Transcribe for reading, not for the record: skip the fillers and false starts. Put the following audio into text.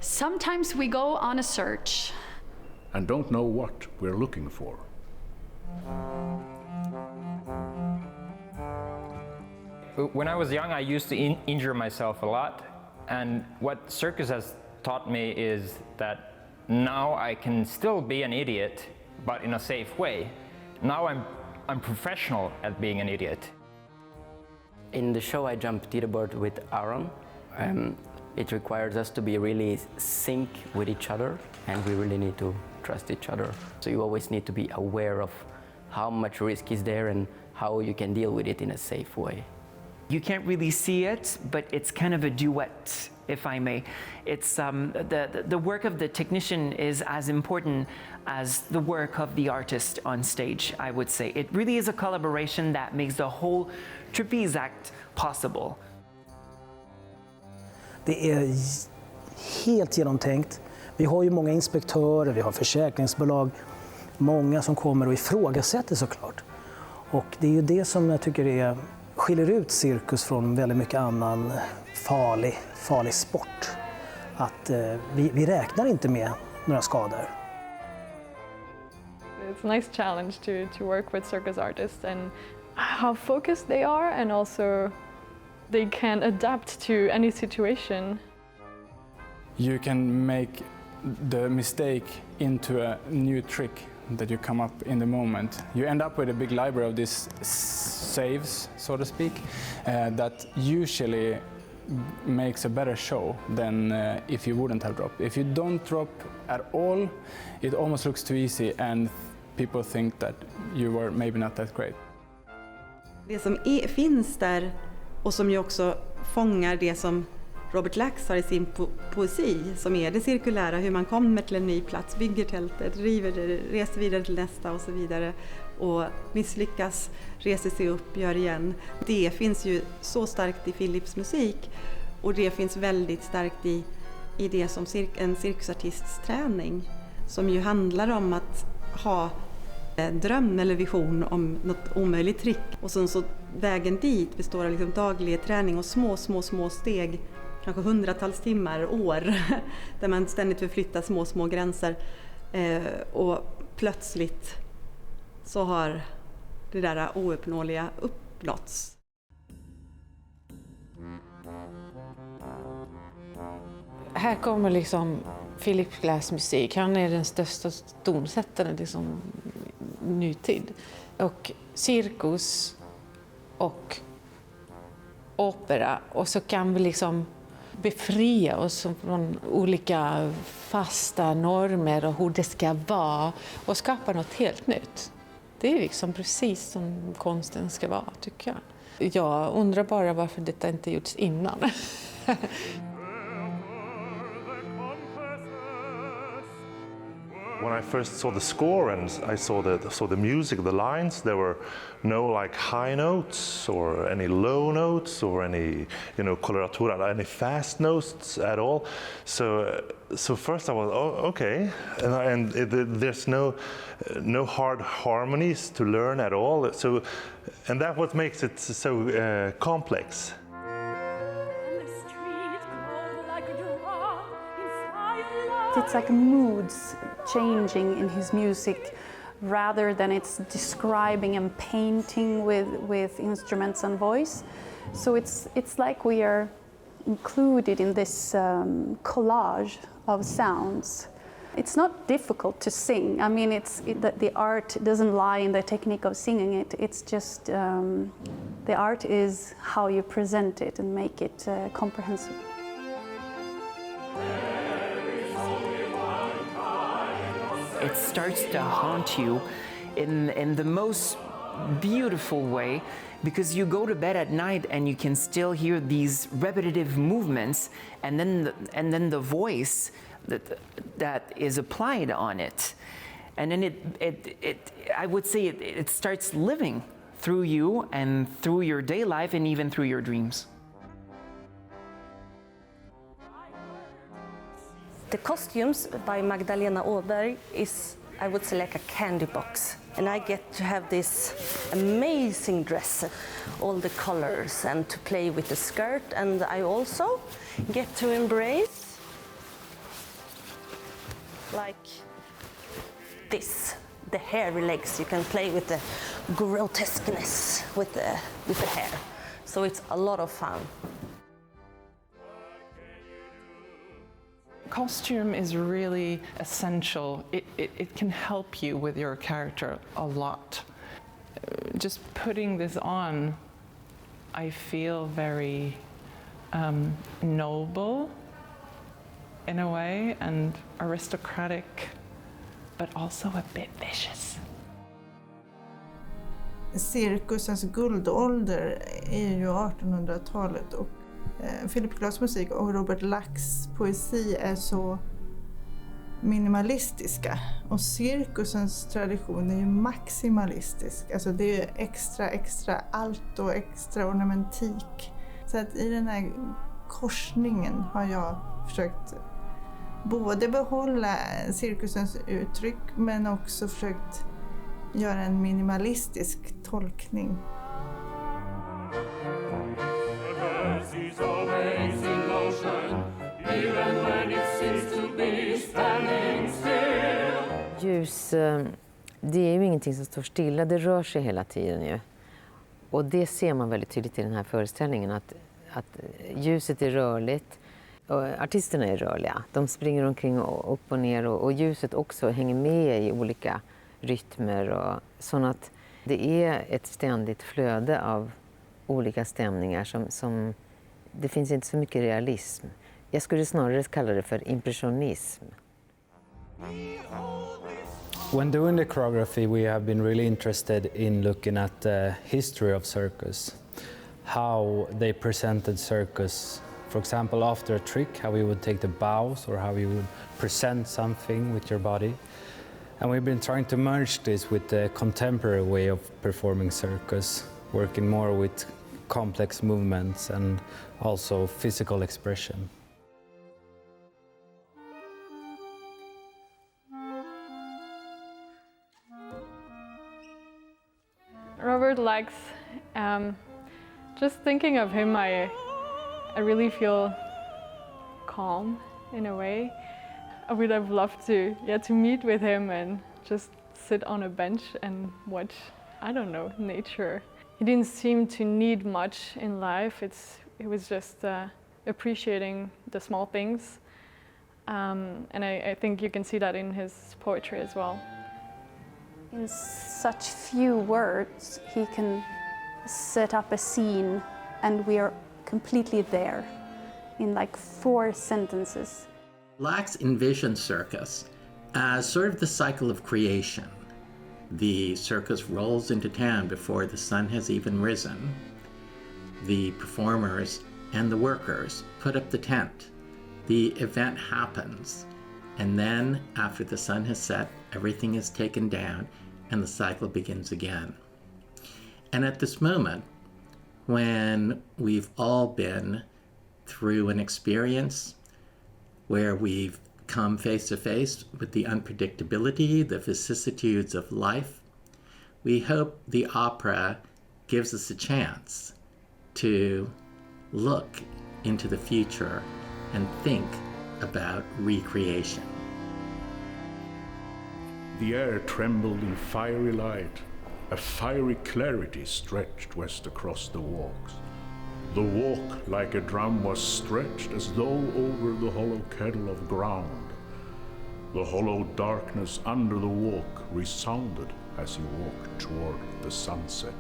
Sometimes we go on a search. And don't know what we're looking for. When I was young, I used to injure myself a lot. And what circus has taught me is that now I can still be an idiot, but in a safe way. Now I'm professional at being an idiot. In the show I jump teeterboard with Aaron. It requires us to be really sync with each other, and we really need to trust each other. So you always need to be aware of how much risk is there and how you can deal with it in a safe way. You can't really see it, but it's kind of a duet, if I may. It's the work of the technician is as important as the work of the artist on stage, I would say. It really is a collaboration that makes the whole trapeze act possible. Det är helt genomtänkt. Vi har ju många inspektörer, vi har försäkringsbolag, många som kommer och ifrågasätter såklart. Och det är ju det som jag tycker skiljer ut cirkus från väldigt mycket annan farlig sport. Att vi räknar inte med några skador. It's a nice challenge to work with circus artists and how focused they are, and also they can adapt to any situation. You can make the mistake into a new trick that you come up in the moment. You end up with a big library of these saves, so to speak, that usually makes a better show than if you wouldn't have dropped. If you don't drop at all, it almost looks too easy and people think that you were maybe not that great. Det som finns där och som ju också fångar det som Robert Lax har i sin poesi, som är det cirkulära, hur man kommer till en ny plats, bygger tältet, river det, reser vidare till nästa och så vidare och misslyckas, reser sig upp, gör igen. Det finns ju så starkt i Philips musik, och det finns väldigt starkt i det som en cirkusartists träning, som ju handlar om att ha en dröm eller vision om något omöjligt trick, och sen så vägen dit består av liksom daglig träning och små steg, kanske hundratals timmar, år, där man ständigt förflyttar små gränser, och plötsligt så har det där ouppnåeliga uppnåtts. Här kommer liksom Philip Glass musik. Han är den största tonsättaren liksom nutid. Och cirkus och opera, och så kan vi liksom befria oss från olika fasta normer och hur det ska vara och skapa något helt nytt. Det är liksom precis som konsten ska vara, tycker jag. Jag undrar bara varför detta inte gjorts innan. When I first saw the score and I saw the music, the lines, there were no like high notes or any low notes or any, coloratura, any fast notes at all. So first I was, okay, and there's no hard harmonies to learn at all. So, and that what makes it so complex. It's like moods changing in his music rather than it's describing and painting with instruments and voice. So it's like we are included in this collage of sounds. It's not difficult to sing. I mean, the art doesn't lie in the technique of singing it. It's just the art is how you present it and make it comprehensive. It starts to haunt you in the most beautiful way, because you go to bed at night and you can still hear these repetitive movements, and then the voice that is applied on it, and then it I would say it starts living through you and through your day life and even through your dreams. The costumes by Magdalena Åberg is, I would say, like a candy box. And I get to have this amazing dress, all the colors, and to play with the skirt. And I also get to embrace like this. The hairy legs, you can play with the grotesqueness with the hair. So it's a lot of fun. Costume is really essential. It can help you with your character a lot. Just putting this on, I feel very noble in a way and aristocratic, but also a bit vicious. Cirkusens guldålder är ju 1800-talet och Philip Glass musik och Robert Lax poesi är så minimalistiska och cirkusens tradition är ju maximalistisk. Alltså det är extra allt och extra ornamentik. Så att i den här korsningen har jag försökt både behålla cirkusens uttryck men också försökt göra en minimalistisk tolkning. Ljus, det är ju ingenting som står stilla, det rör sig hela tiden ju. Och det ser man väldigt tydligt i den här föreställningen, att ljuset är rörligt och artisterna är rörliga. De springer omkring och upp och ner och ljuset också hänger med i olika rytmer. Och så att det är ett ständigt flöde av olika stämningar som det finns inte så mycket realism. Jag skulle snarare kalla det för impressionism. When doing the choreography, we have been really interested in looking at the history of circus, how they presented circus. For example, after a trick, how we would take the bows or how you would present something with your body. And we've been trying to merge this with the contemporary way of performing circus, working more with complex movements and also physical expression. Robert Lax, just thinking of him, I really feel calm in a way. I would have loved to meet with him and just sit on a bench and watch, I don't know, nature. He didn't seem to need much in life. It was just appreciating the small things. And I think you can see that in his poetry as well. In such few words, he can set up a scene and we are completely there in like 4 sentences. Lax envisioned circus as sort of the cycle of creation. The circus rolls into town before the sun has even risen. The performers and the workers put up the tent. The event happens, and then after the sun has set, everything is taken down and the cycle begins again. And at this moment, when we've all been through an experience where we've come face to face with the unpredictability, the vicissitudes of life, we hope the opera gives us a chance to look into the future and think about recreation. The air trembled in fiery light. A fiery clarity stretched west across the walks. The walk, like a drum, was stretched as though over the hollow kettle of ground. The hollow darkness under the walk resounded as he walked toward the sunset.